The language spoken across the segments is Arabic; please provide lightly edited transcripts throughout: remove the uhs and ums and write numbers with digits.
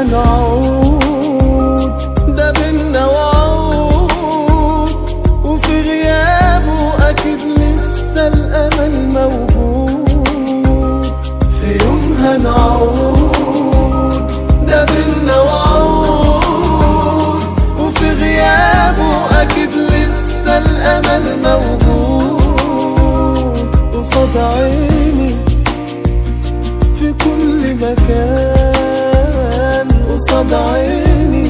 هنعود، ده بينا وعود، وفي غيابه أكيد لسه الأمل موجود. في يوم هنعود، ده بينا وعود، وفي غيابه أكيد لسه الأمل موجود. قصاد عيني في كل مكان، قصاد عيني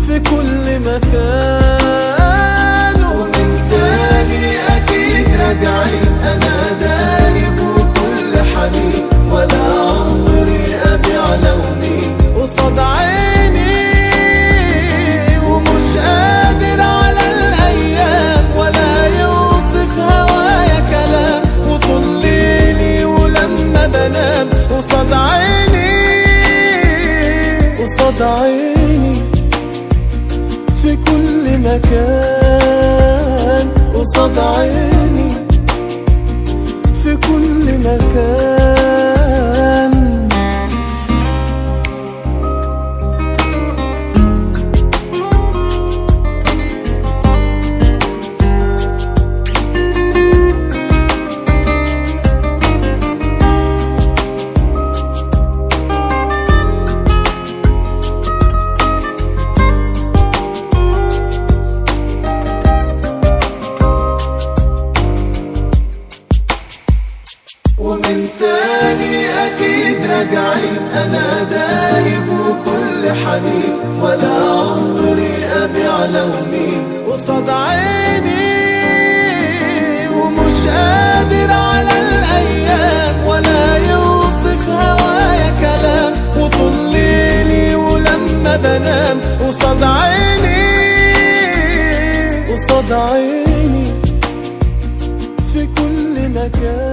في كل مكان. ومن تاني أكيد راجعين، أنا دايب وكل حنين، ولا عمري أبيع لوني قصاد عيني. ومش قادر على الأيام ولا يوصف هوايا كلام، وطول ليلي ولما بنام قصاد عيني، قصاد عيني في كل مكان، قصاد عيني في كل مكان. ومن تاني أكيد راجعين، أنا دايب وكل حنين، ولا عمري أبيع لوني قصاد عيني. ومش قادر على الأيام ولا يوصف هوايا كلام، وطول ليلي ولما بنام قصاد عيني، قصاد عيني في كل مكان.